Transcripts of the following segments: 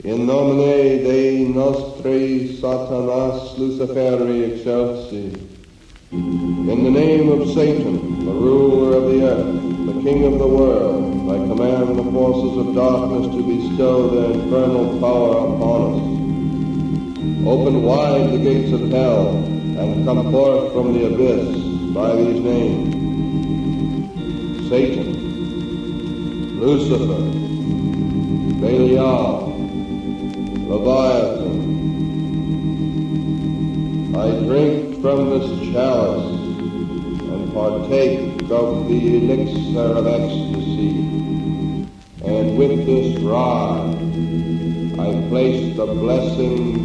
In nomine Dei nostri Satanas Luciferi excelsi. In the name of Satan, the ruler of the earth, the king of the world, I command the forces of darkness to bestow their infernal power upon us. Open wide the gates of hell, and come forth from the abyss by these names: Satan, Lucifer, Belial, Leviathan. I drink from this chalice and partake of the elixir of ecstasy, and with this rod I place the blessings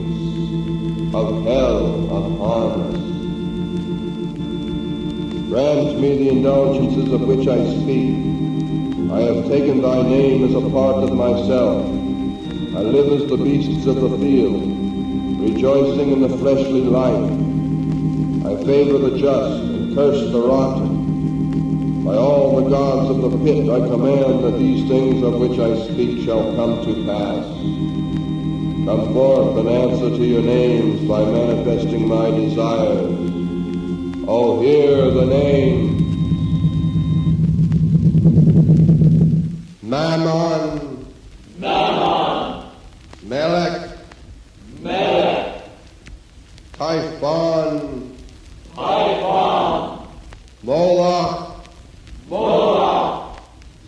of hell upon us. Grant me the indulgences of which I speak. I have taken thy name as a part of myself. I live as the beasts of the field, rejoicing in the fleshly life. I favor the just and curse the rotten. By all the gods of the pit I command that these things of which I speak shall come to pass. Come forth and answer to your names by manifesting my desires. Oh, hear the name. Mammon, Mammon, Melech, Melech, Typhon, Typhon, Moloch, Moloch,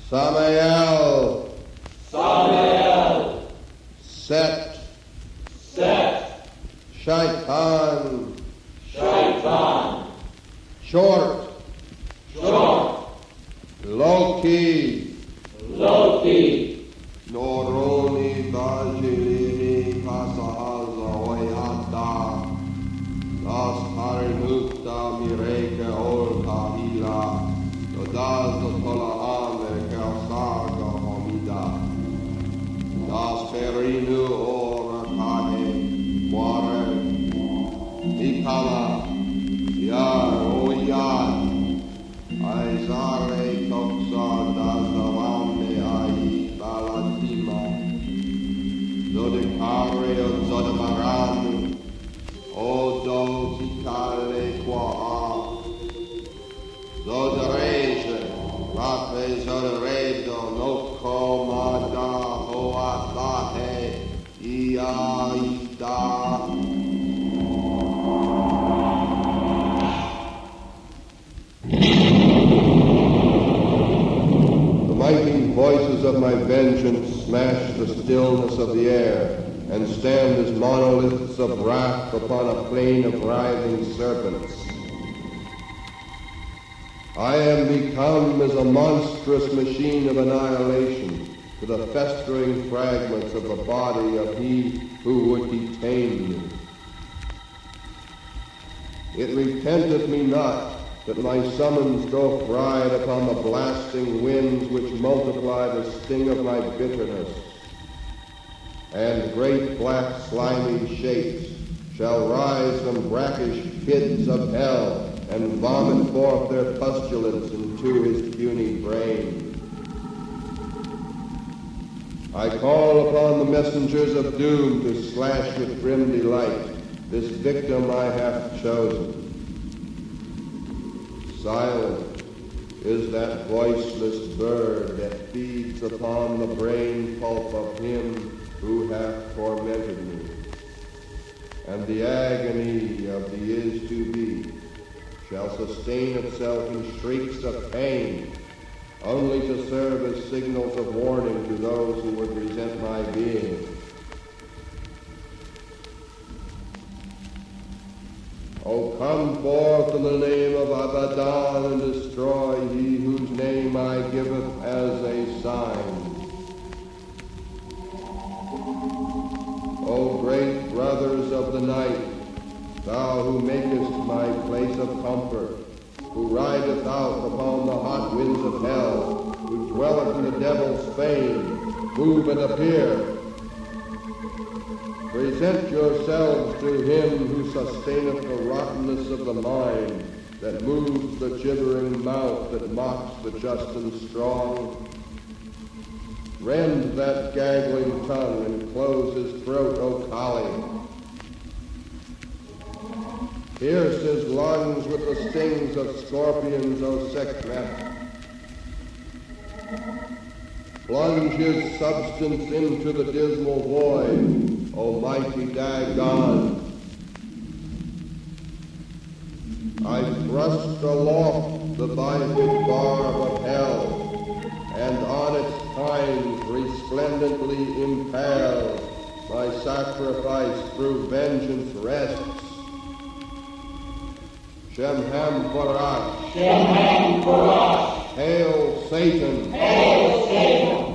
Samael, Samael, Set, Set, Shaitan, Shaitan, Short, Short, Loki, Loki, Noroni Vajilini Kasahaza Oyata, Das Harinukta Mireke Olta Hila, Dodaz Tolahame Kelsaga Homida, Das Perinu Orakane, Ware, Mikala, Yar Oyad, Aizare Toksa Dazavame Ai Balatima, Zodikario Zodamaranu, Odo Zikale Kwaha, Zodareje, Rape Zodaredo, Noko Mada Hoatahe, Iaita. The mighty voices of my vengeance smash the stillness of the air and stand as monoliths of wrath upon a plain of writhing serpents. I am become as a monstrous machine of annihilation to the festering fragments of the body of he who would detain me. It repenteth me not that my summons doth ride upon the blasting winds which multiply the sting of my bitterness. And great black slimy shapes shall rise from brackish pits of hell and vomit forth their pustulence into his puny brain. I call upon the messengers of doom to slash with grim delight this victim I have chosen. Silent is that voiceless bird that feeds upon the brain pulp of him who hath tormented me. And the agony of the is-to-be shall sustain itself in shrieks of pain, only to serve as signals of warning to those who would resent my being. Come forth in the name of Abaddon and destroy he whose name I giveth as a sign. O great brothers of the night, thou who makest my place of comfort, who rideth out upon the hot winds of hell, who dwelleth in the devil's fane, move and appear. Present yourselves to him who sustaineth the rottenness of the mind, that moves the gibbering mouth that mocks the just and strong. Rend that gaggling tongue and close his throat, O Kali. Pierce his lungs with the stings of scorpions, O Sekhmet. Plunge his substance into the dismal void, O mighty Dagon. I thrust aloft the bifid barb of hell, and on its tines resplendently impale my sacrifice through vengeance rests. Shemham Farah. Shemham Farah. Hail Satan. Hail Satan.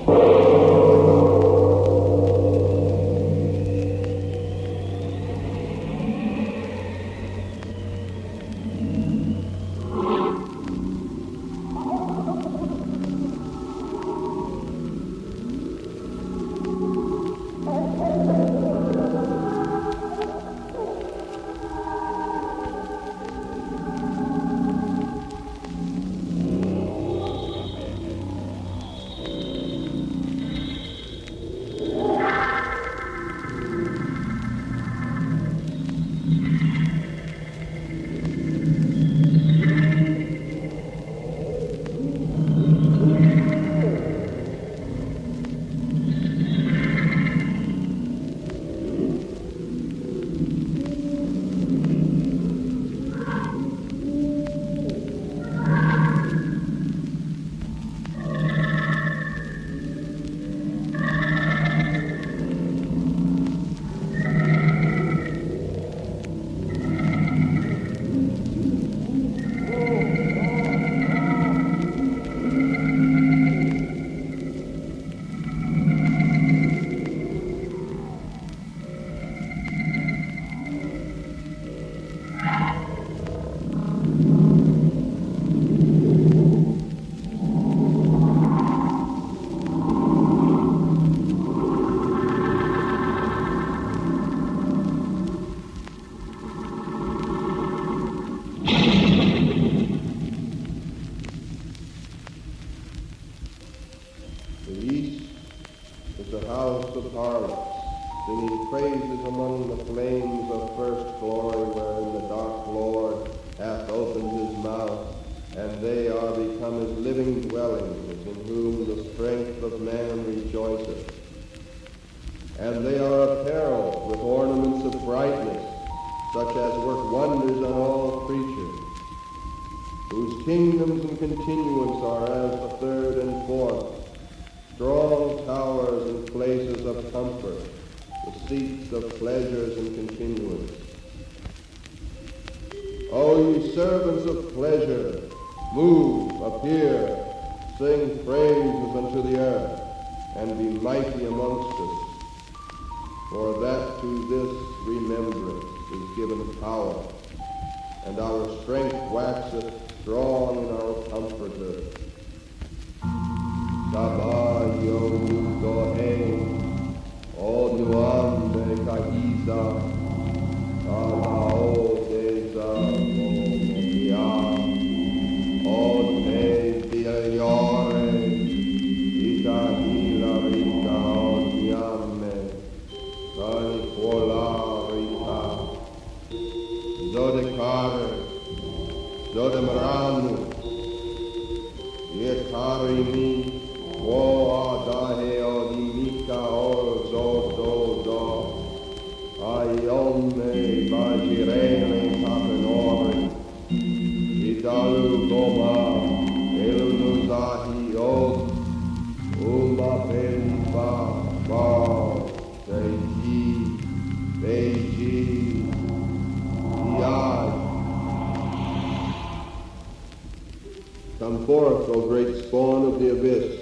Come forth, O great spawn of the abyss,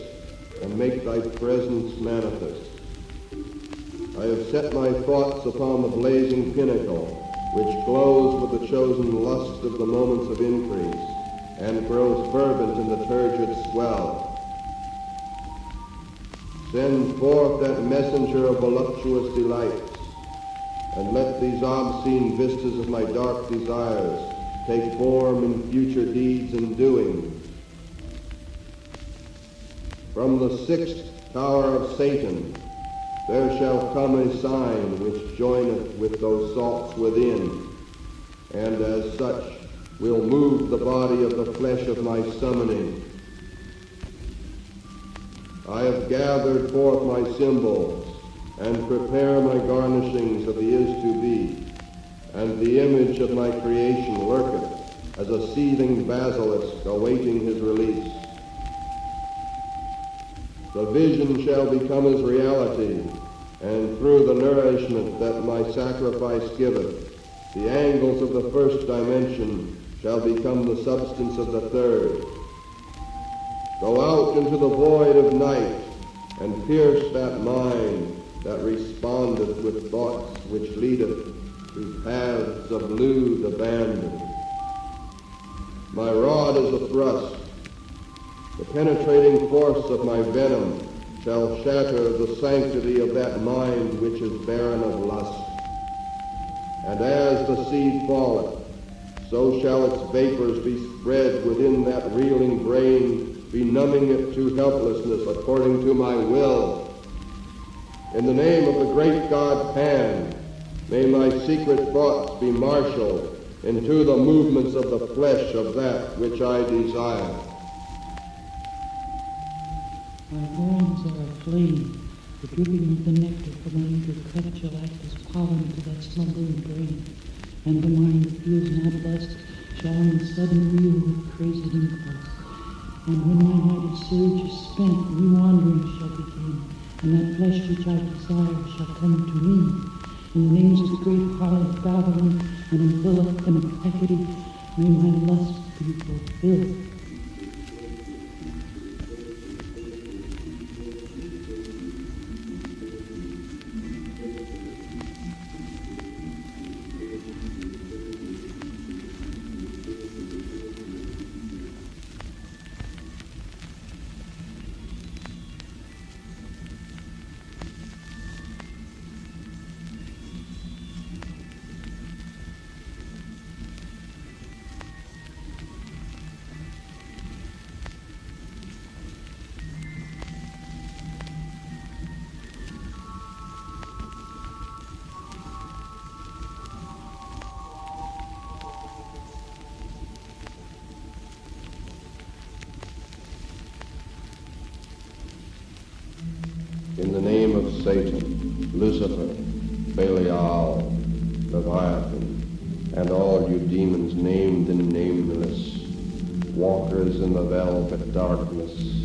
and make thy presence manifest. I have set my thoughts upon the blazing pinnacle, which glows with the chosen lust of the moments of increase, and grows fervent in the turgid swell. Send forth that messenger of voluptuous delights, and let these obscene vistas of my dark desires take form in future deeds and doings. From the sixth tower of Satan there shall come a sign which joineth with those salts within, and as such will move the body of the flesh of my summoning. I have gathered forth my symbols, and prepare my garnishings of the is-to-be, and the image of my creation lurketh as a seething basilisk awaiting his release. The vision shall become as reality, and through the nourishment that my sacrifice giveth, the angles of the first dimension shall become the substance of the third. Go out into the void of night, and pierce that mind that respondeth with thoughts which leadeth through paths of lewd abandon. My rod is a thrust. The penetrating force of my venom shall shatter the sanctity of that mind which is barren of lust. And as the seed falleth, so shall its vapors be spread within that reeling brain, benumbing it to helplessness according to my will. In the name of the great God Pan, may my secret thoughts be marshaled into the movements of the flesh of that which I desire. My loins are aflame, the dripping of the nectar from my eager cup shall act as pollen to that slumbering brain, and the mind that feels not lust shall in a sudden reel with crazy impulse. And when my mighty surge is spent, new wanderings shall begin, and that flesh which I desire shall come to me. In the names of the great harlot of Babylon, and in Lilith and in Hecate, may my lust be fulfilled. In the name of Satan, Lucifer, Belial, Leviathan, and all you demons named and nameless, walkers in the velvet darkness,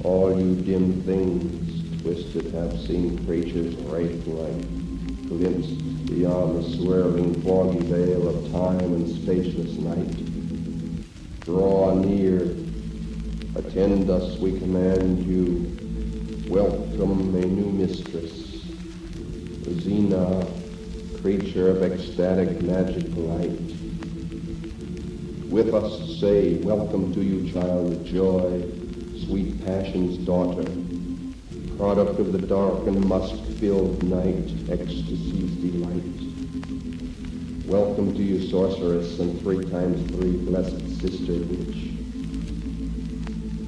all you dim things, twisted, half-seen creatures, wraith-like, glimpsed beyond the swirling, foggy veil of time and spaceless night. Draw near, attend us, we command you. Welcome a new mistress, Xena, creature of ecstatic magic light. With us say, welcome to you, child of joy, sweet passion's daughter, product of the dark and musk-filled night, ecstasy's delight. Welcome to you, sorceress, and 3x3 blessed sister witch.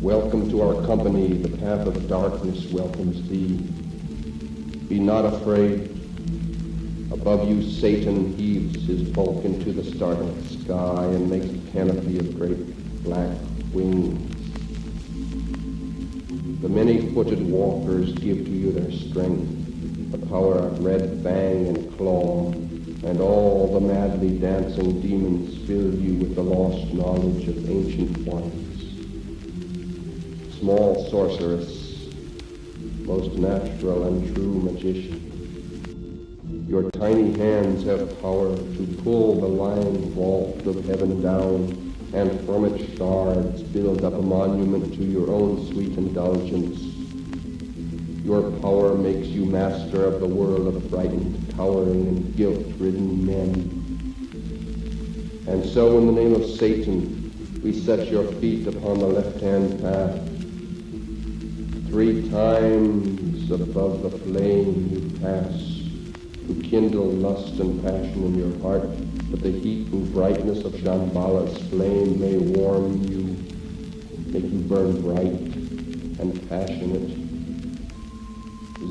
Welcome to our company, the path of darkness welcomes thee. Be not afraid. Above you Satan heaves his bulk into the starlit sky and makes a canopy of great black wings. The many-footed walkers give to you their strength, the power of red fang and claw, and all the madly dancing demons fill you with the lost knowledge of ancient ones. Small sorceress, most natural and true magician, your tiny hands have power to pull the lying vault of heaven down and from its shards build up a monument to your own sweet indulgence. Your power makes you master of the world of frightened, cowering, and guilt-ridden men. And so in the name of Satan, we set your feet upon the left-hand path. 3 times above the flame you pass, to kindle lust and passion in your heart, that the heat and brightness of Shambhala's flame may warm you, make you burn bright and passionate.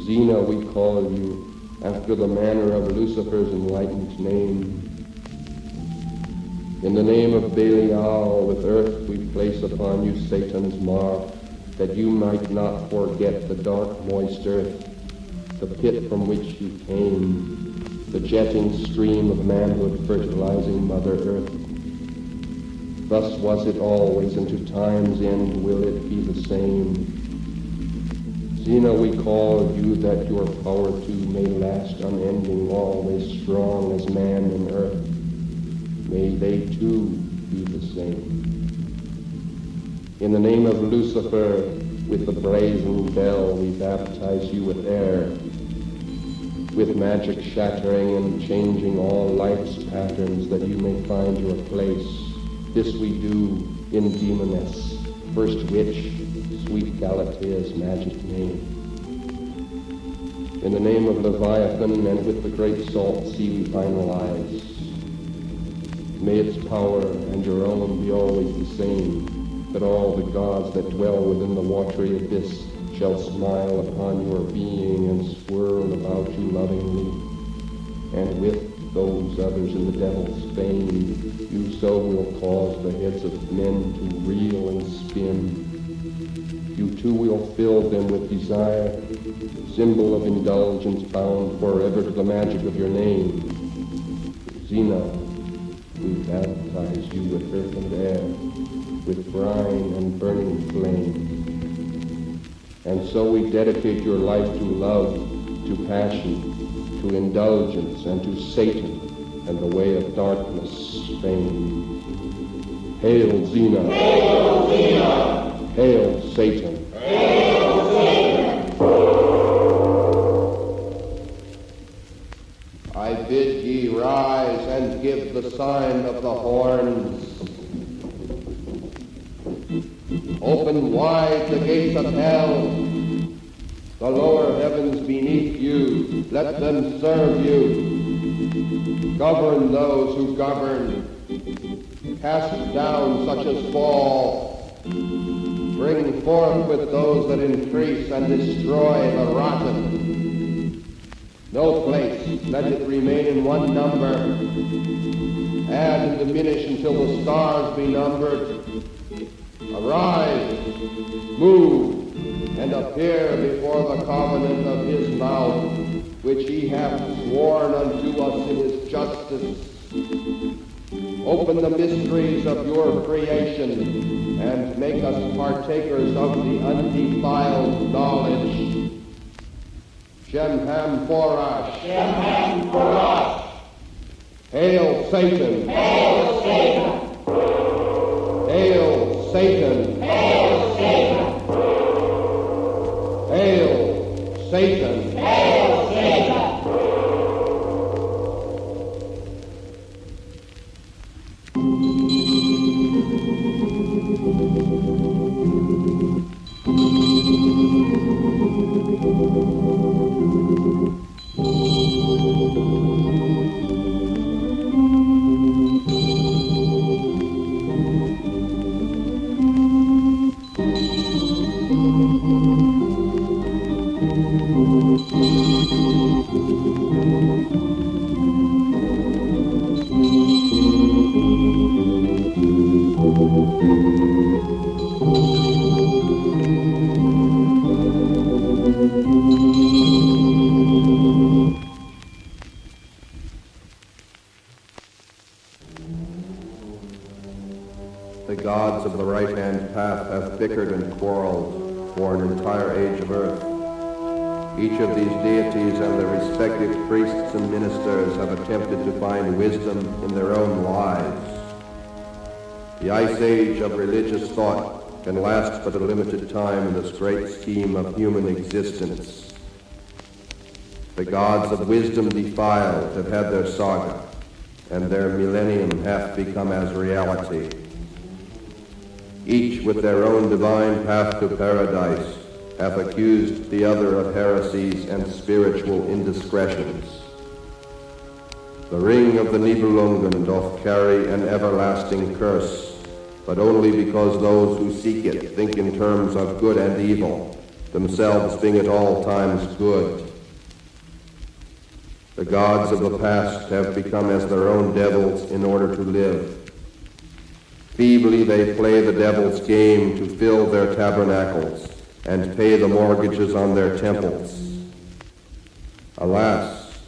Xena, we call you after the manner of Lucifer's enlightened name. In the name of Belial, with earth we place upon you Satan's mark, that you might not forget the dark, moist earth, the pit from which you came, the jetting stream of manhood fertilizing Mother Earth. Thus was it always, and to time's end will it be the same. Xena, we call you that your power too may last unending, always strong as man and earth. May they too be the same. In the name of Lucifer, with the brazen bell, we baptize you with air, with magic shattering and changing all life's patterns, that you may find your place. This we do in Demoness, first witch, sweet Galatea's magic name. In the name of Leviathan and with the great salt sea we finalize. May its power and your own be always the same, that all the gods that dwell within the watery abyss shall smile upon your being and swirl about you lovingly, and with those others in the devil's fame, you so will cause the heads of men to reel and spin. You too will fill them with desire, symbol of indulgence bound forever to the magic of your name. Xena, we baptize you with earth and air, with brine and burning flame. And so we dedicate your life to love, to passion, to indulgence, and to Satan and the way of darkness, fame. Hail Xena! Hail Xena! Hail Satan! Hail Satan! I bid ye rise and give the sign of the horns. Open wide the gates of hell, the lower heavens beneath you, let them serve you. Govern those who govern, cast down such as fall, bring forth with those that increase and destroy the rotten. No place, let it remain in one number, add and diminish until the stars be numbered. Arise, move, and appear before the covenant of his mouth, which he hath sworn unto us in his justice. Open the mysteries of your creation, and make us partakers of the undefiled knowledge. Shem-Ham Forash. Shem-Ham Forash. Hail Satan. Hail Satan. Hail Satan. Hail Satan. Hail Satan. Hail Satan. The gods of the right-hand path have bickered and quarreled for an entire age of earth. Each of these deities and their respective priests and ministers have attempted to find wisdom in their own lives. The ice age of religious thought can last but a limited time in this great scheme of human existence. The gods of wisdom defiled have had their saga, and their millennium hath become as reality. Each with their own divine path to paradise hath accused the other of heresies and spiritual indiscretions. The ring of the 𝔬𝔬𝔬𝔬 doth carry an everlasting curse, but only because those who seek it think in terms of good and evil, themselves being at all times good. The gods of the past have become as their own devils in order to live. Feebly they play the devil's game to fill their tabernacles and pay the mortgages on their temples. Alas,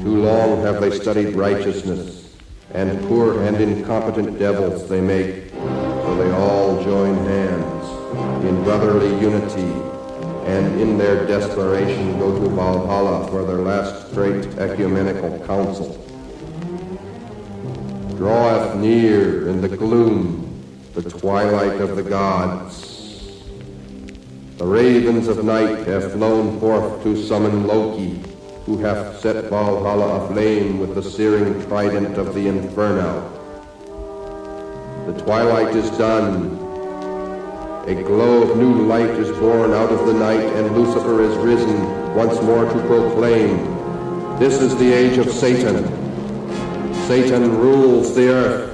too long have they studied righteousness, and poor and incompetent devils they make, so they all join hands in brotherly unity, and in their desperation go to Valhalla for their last great ecumenical council. Draweth near in the gloom the twilight of the gods. The ravens of night have flown forth to summon Loki, who hath set Valhalla aflame with the searing trident of the Inferno. The twilight is done. A glow of new light is born out of the night, and Lucifer is risen once more to proclaim, "This is the age of Satan. Satan rules the earth.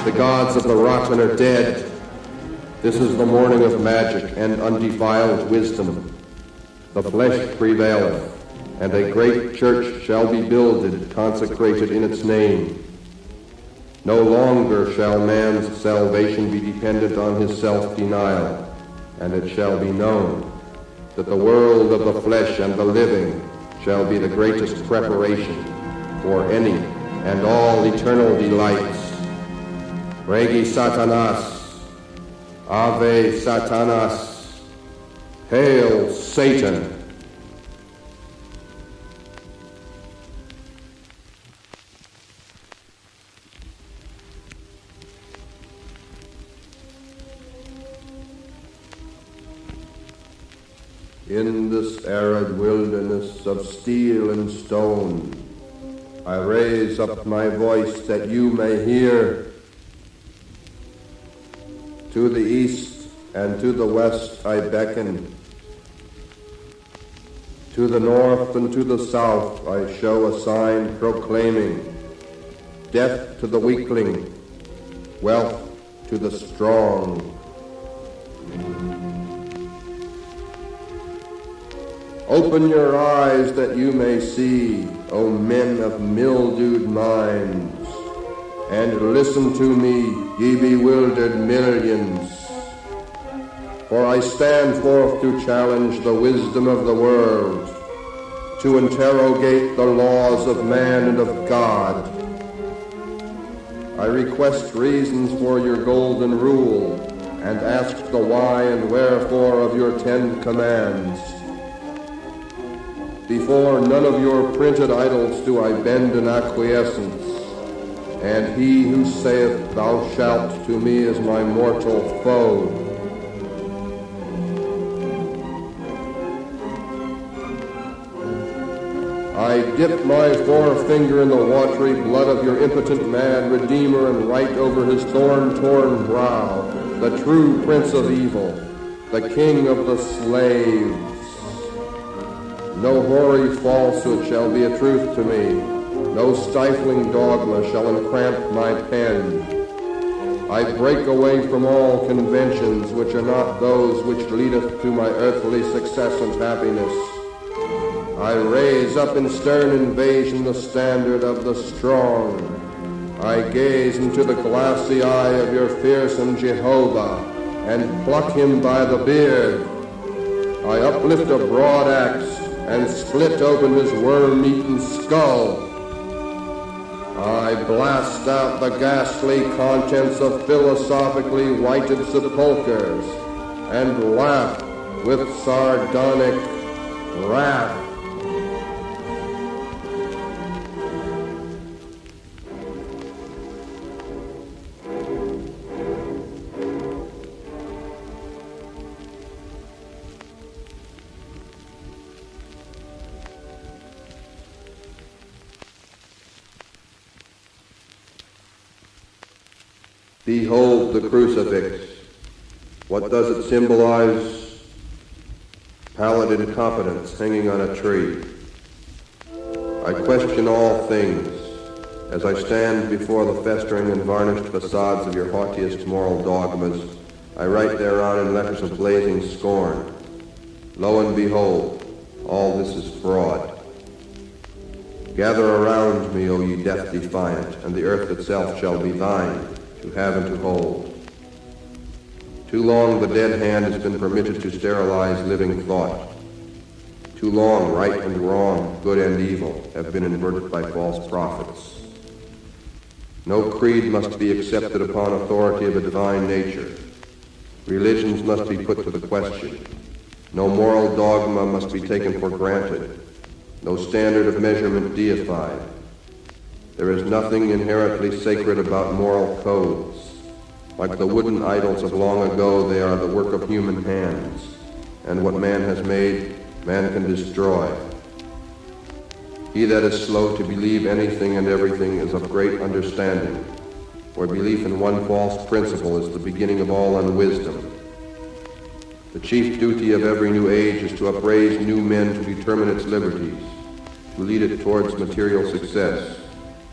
The gods of the rotten are dead. This is the morning of magic and undefiled wisdom. The flesh prevaileth, and a great church shall be builded, consecrated in its name. No longer shall man's salvation be dependent on his self-denial, and it shall be known that the world of the flesh and the living shall be the greatest preparation for any and all eternal delights. Regi Satanas, Ave Satanas, Hail Satan!" In this arid wilderness of steel and stone, I raise up my voice that you may hear. To the east and to the west I beckon. To the north and to the south I show a sign proclaiming, death to the weakling, wealth to the strong. Open your eyes that you may see, O men of mildewed minds, and listen to me, ye bewildered millions. For I stand forth to challenge the wisdom of the world, to interrogate the laws of man and of God. I request reasons for your golden rule, and ask the why and wherefore of your 10 commands. Before none of your printed idols do I bend in acquiescence, and he who saith, "Thou shalt," to me is my mortal foe. I dip my forefinger in the watery blood of your impotent mad Redeemer and write over his thorn-torn brow, the true Prince of Evil, the King of the slaves. No hoary falsehood shall be a truth to me. No stifling dogma shall encramp my pen. I break away from all conventions which are not those which leadeth to my earthly success and happiness. I raise up in stern invasion the standard of the strong. I gaze into the glassy eye of your fearsome Jehovah and pluck him by the beard. I uplift a broad axe and split open his worm-eaten skull. I blast out the ghastly contents of philosophically whited sepulchres and laugh with sardonic wrath. Behold the crucifix. What does it symbolize? Pallid incompetence hanging on a tree. I question all things as I stand before the festering and varnished facades of your haughtiest moral dogmas. I write thereon in letters of blazing scorn. Lo and behold, all this is fraud. Gather around me, O ye death defiant, and the earth itself shall be thine, to have and to hold. Too long the dead hand has been permitted to sterilize living thought. Too long right and wrong, good and evil, have been inverted by false prophets. No creed must be accepted upon authority of a divine nature. Religions must be put to the question. No moral dogma must be taken for granted. No standard of measurement deified. There is nothing inherently sacred about moral codes. Like the wooden idols of long ago, they are the work of human hands. And what man has made, man can destroy. He that is slow to believe anything and everything is of great understanding, for belief in one false principle is the beginning of all unwisdom. The chief duty of every new age is to upraise new men to determine its liberties, to lead it towards material success,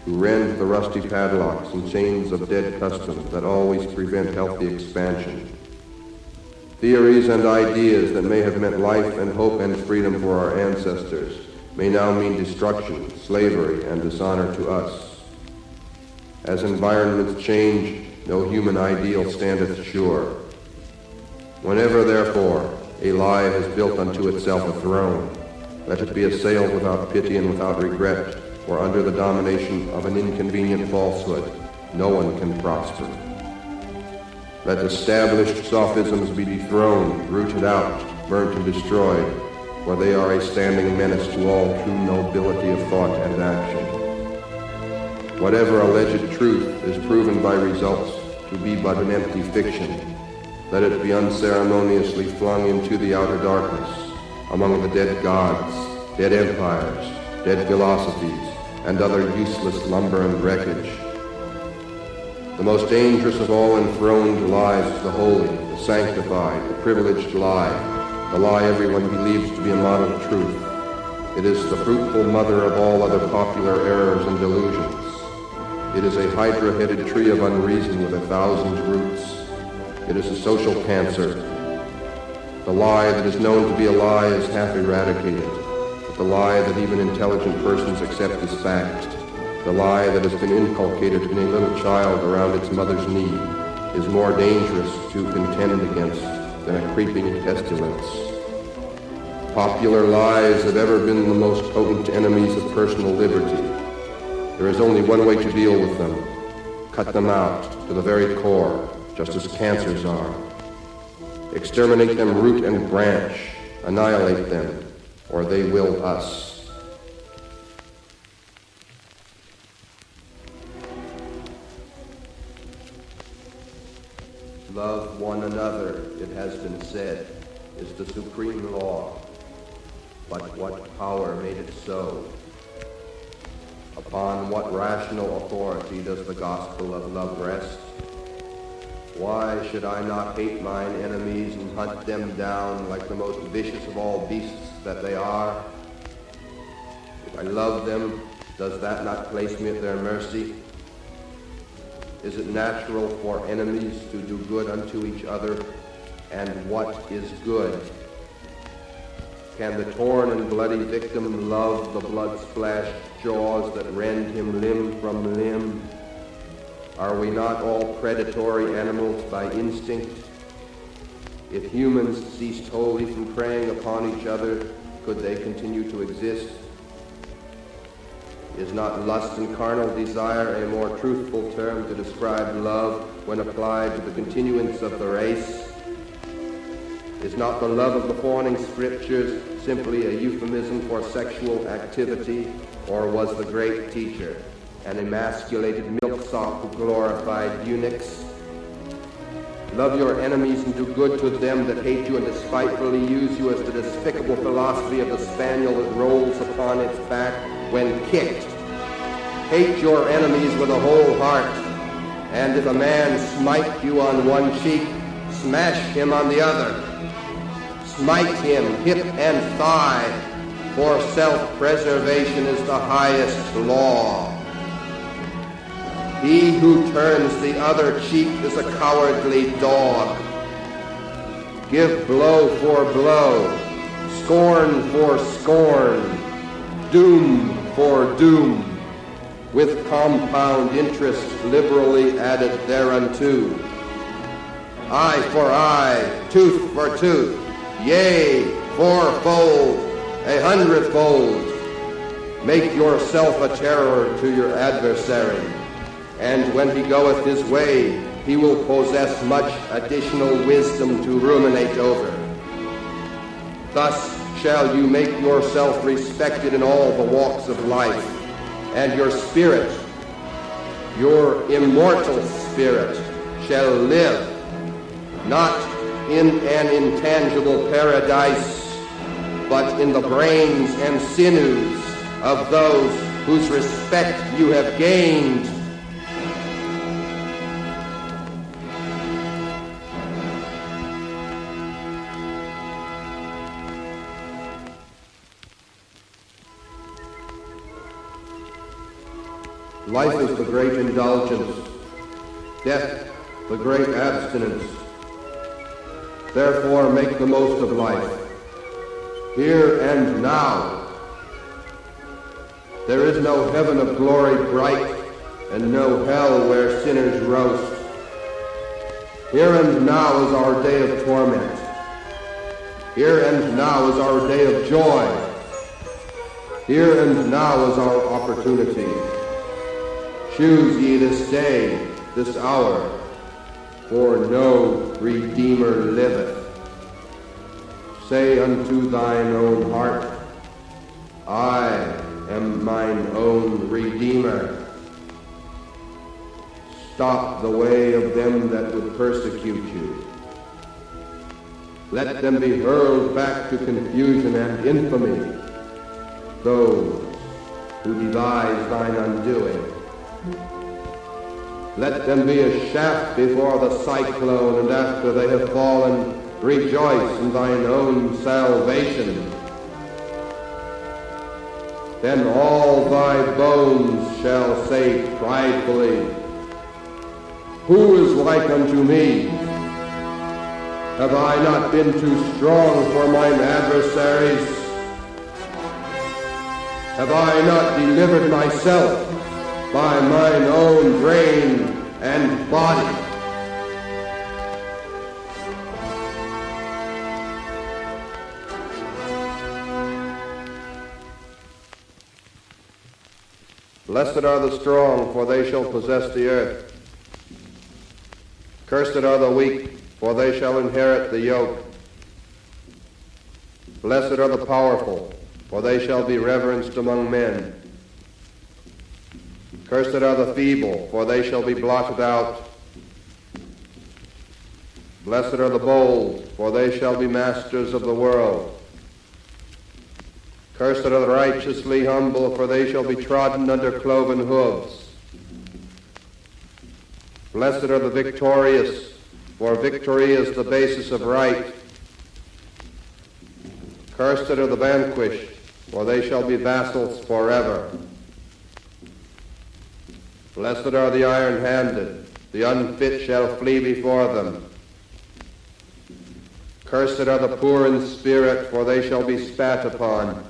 to rend the rusty padlocks and chains of dead customs that always prevent healthy expansion. Theories and ideas that may have meant life and hope and freedom for our ancestors may now mean destruction, slavery, and dishonor to us. As environments change, no human ideal standeth sure. Whenever, therefore, a lie has built unto itself a throne, let it be assailed without pity and without regret, for under the domination of an inconvenient falsehood, no one can prosper. Let established sophisms be dethroned, rooted out, burnt and destroyed, for they are a standing menace to all true nobility of thought and action. Whatever alleged truth is proven by results to be but an empty fiction, let it be unceremoniously flung into the outer darkness, among the dead gods, dead empires, dead philosophies, and other useless lumber and wreckage. The most dangerous of all enthroned lies is the holy, the sanctified, the privileged lie, the lie everyone believes to be a model of truth. It is the fruitful mother of all other popular errors and delusions. It is a hydra-headed tree of unreason with 1,000 roots. It is a social cancer. The lie that is known to be a lie is half eradicated, but the lie that even intelligent persons accept as fact, the lie that has been inculcated in a little child around its mother's knee, is more dangerous to contend against than a creeping pestilence. Popular lies have ever been the most potent enemies of personal liberty. There is only one way to deal with them: cut them out to the very core, just as cancers are. Exterminate them root and branch, annihilate them, or they will us. Love one another, it has been said, is the supreme law. But what power made it so? Upon what rational authority does the gospel of love rest? Why should I not hate mine enemies and hunt them down like the most vicious of all beasts that they are? If I love them, does that not place me at their mercy? Is it natural for enemies to do good unto each other? And what is good? Can the torn and bloody victim love the blood-splashed jaws that rend him limb from limb? Are we not all predatory animals by instinct? If humans ceased wholly from preying upon each other, could they continue to exist? Is not lust and carnal desire a more truthful term to describe love when applied to the continuance of the race? Is not the love of the fawning scriptures simply a euphemism for sexual activity, or was the great teacher an emasculated milksop who glorified eunuchs? Love your enemies and do good to them that hate you and despitefully use you as the despicable philosophy of the spaniel that rolls upon its back when kicked. Hate your enemies with a whole heart, And if a man smite you on one cheek, smash him on the other. Smite him hip and thigh, for self-preservation is the highest law. He who turns the other cheek is a cowardly dog. Give blow for blow, scorn for scorn, doom for doom, with compound interest liberally added thereunto. Eye for eye, tooth for tooth, yea, fourfold, 100-fold. Make yourself a terror to your adversary, and when he goeth his way, he will possess much additional wisdom to ruminate over. Thus shall you make yourself respected in all the walks of life, and your spirit, your immortal spirit, shall live, not in an intangible paradise, but in the brains and sinews of those whose respect you have gained. Life is the great indulgence, death the great abstinence. Therefore make the most of life, here and now. There is no heaven of glory bright, and no hell where sinners roast. Here and now is our day of torment. Here and now is our day of joy. Here and now is our opportunity. Choose ye this day, this hour, for no Redeemer liveth. Say unto thine own heart, I am mine own Redeemer. Stop the way of them that would persecute you. Let them be hurled back to confusion and infamy, those who devise thine undoing. Let them be a shaft before the cyclone, and after they have fallen, rejoice in thine own salvation. Then all thy bones shall say pridefully, Who is like unto me? Have I not been too strong for mine adversaries? Have I not delivered myself by mine own brain and body? Blessed are the strong, for they shall possess the earth. Cursed are the weak, for they shall inherit the yoke. Blessed are the powerful, for they shall be reverenced among men. Cursed are the feeble, for they shall be blotted out. Blessed are the bold, for they shall be masters of the world. Cursed are the righteously humble, for they shall be trodden under cloven hooves. Blessed are the victorious, for victory is the basis of right. Cursed are the vanquished, for they shall be vassals forever. Blessed are the iron-handed, the unfit shall flee before them. Cursed are the poor in spirit, for they shall be spat upon.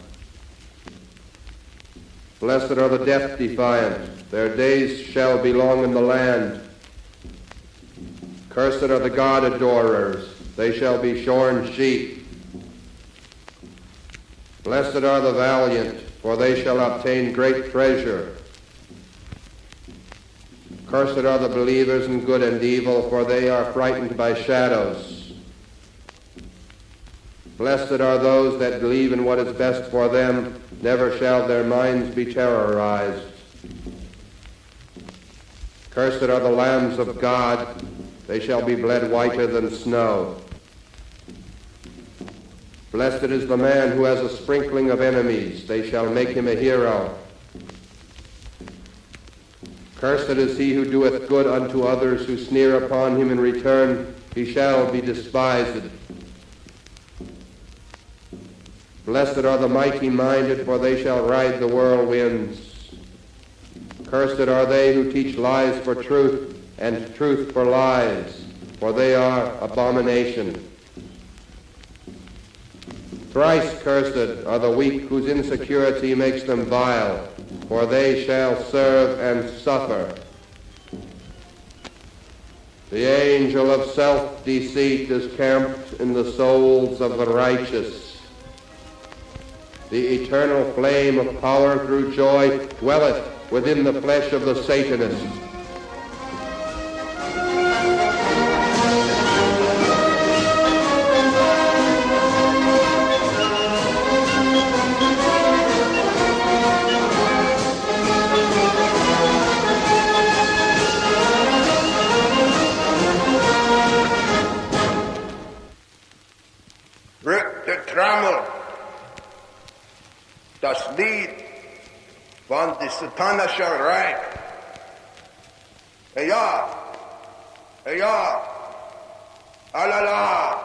Blessed are the death-defiant, their days shall be long in the land. Cursed are the God-adorers, they shall be shorn sheep. Blessed are the valiant, for they shall obtain great treasure. Cursed are the believers in good and evil, for they are frightened by shadows. Blessed are those that believe in what is best for them, never shall their minds be terrorized. Cursed are the lambs of God, they shall be bled whiter than snow. Blessed is the man who has a sprinkling of enemies, they shall make him a hero. Cursed is he who doeth good unto others, who sneer upon him in return, he shall be despised. Blessed are the mighty-minded, for they shall ride the whirlwinds. Cursed are they who teach lies for truth, and truth for lies, for they are abomination. Thrice cursed are the weak, whose insecurity makes them vile, for they shall serve and suffer. The angel of self-deceit is camped in the souls of the righteous. The eternal flame of power through joy dwelleth within the flesh of the Satanist. Das Lied von die satanische Reich. Ja, ja, alala.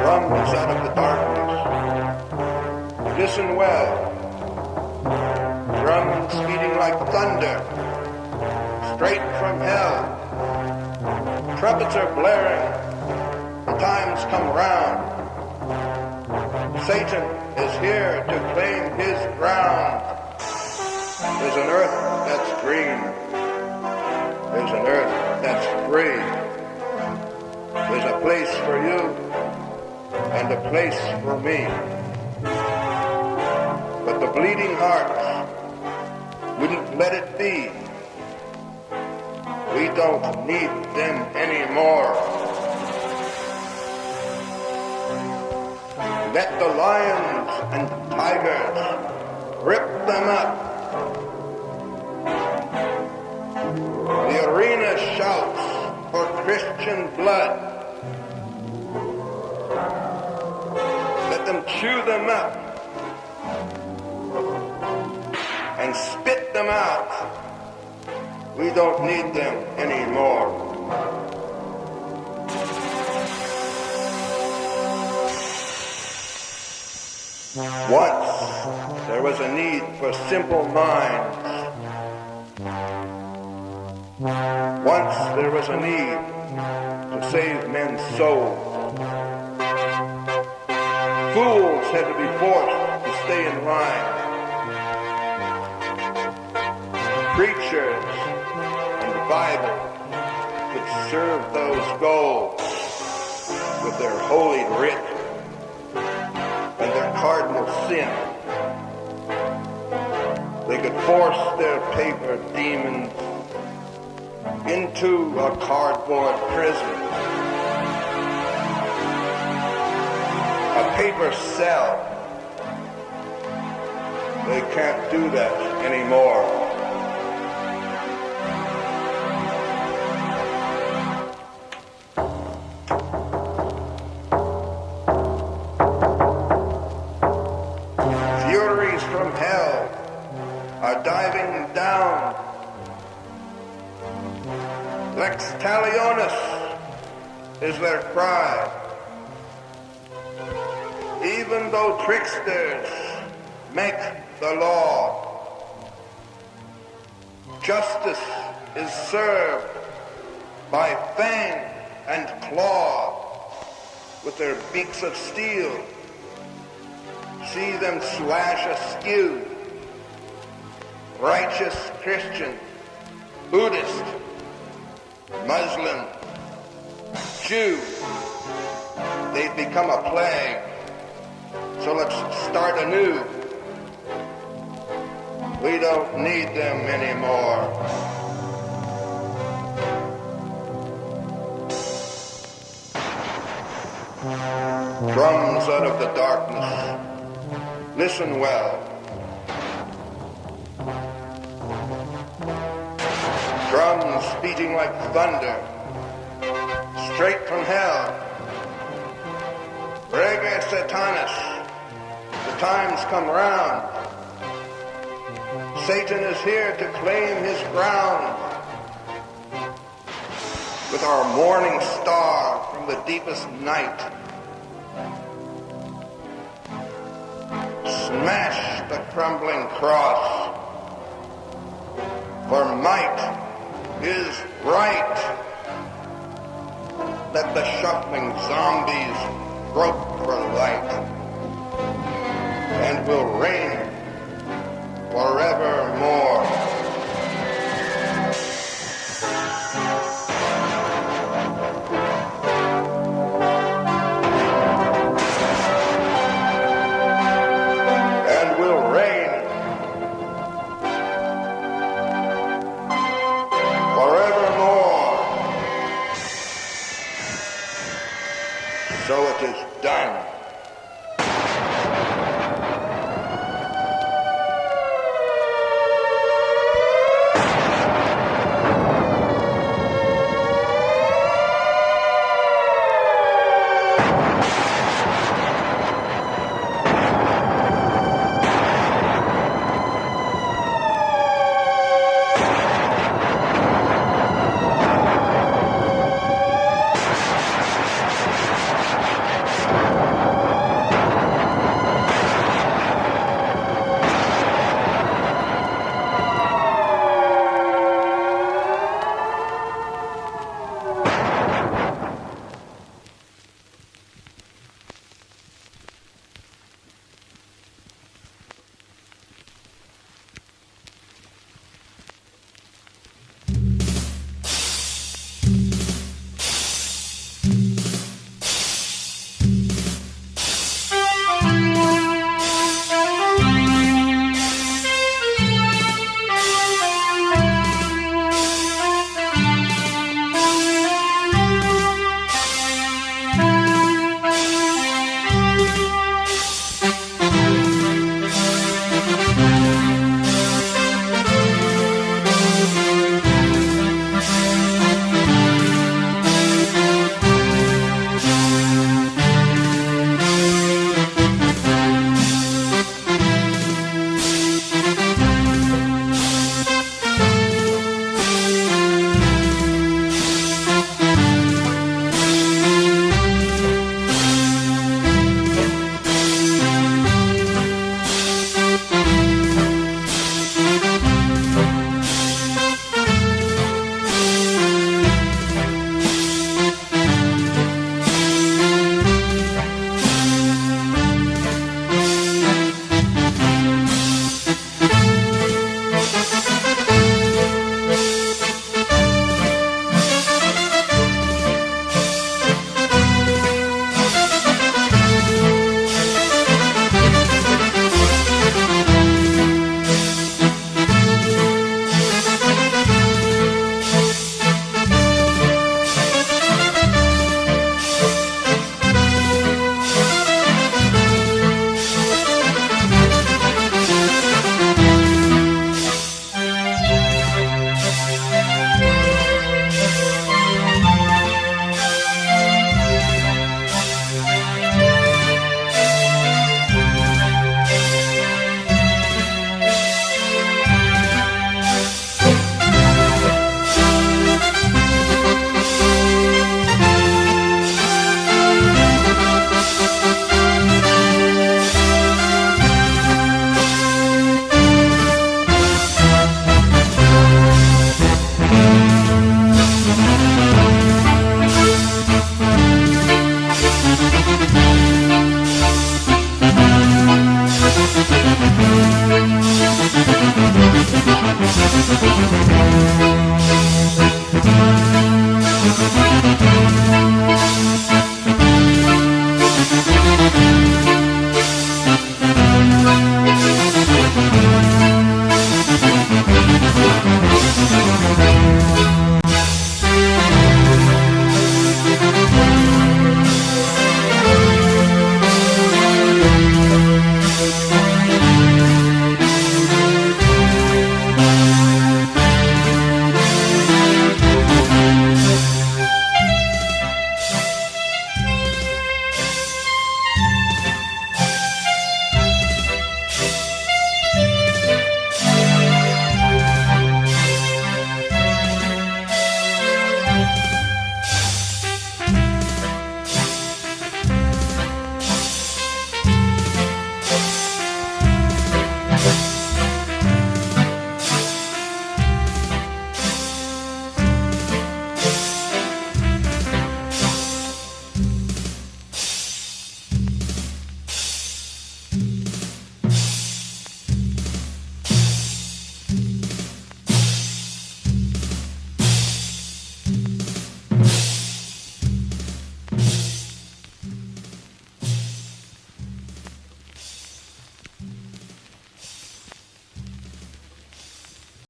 Drums out of the darkness. Listen well. Drums beating like thunder, straight from hell. Trumpets are blaring. The times come round. Satan is here to claim his ground. There's an earth that's green. There's an earth that's free. There's a place for you and a place for me. But the bleeding hearts wouldn't let it be. We don't need them anymore. Let the lions and tigers rip them up. The arena shouts for Christian blood. Let them chew them up and spit them out. We don't need them anymore. Once there was a need for simple minds. Once there was a need to save men's souls. Fools had to be forced to stay in line. Preachers and the Bible could serve those goals with their holy writ and their cardinal sin. They could force their paper demons into a cardboard prison, a paper cell. They can't do that anymore. Furies from hell are diving down. 𝔭𝔰𝔞𝔶 is their cry. Even though tricksters make the law, justice is served by fang and claw with their beaks of steel. See them slash askew. Righteous Christian, Buddhist, Muslim, Jew, they've become a plague. So let's start anew. We don't need them anymore. Drums out of the darkness. Listen well. drums beating like thunder, straight from hell. Rege Satanas, the time's come round. Satan is here to claim his ground. With our morning star from the deepest night, smash the crumbling cross, for might is right. Let the shuffling zombies grope for light, and will reign forevermore. So it is done.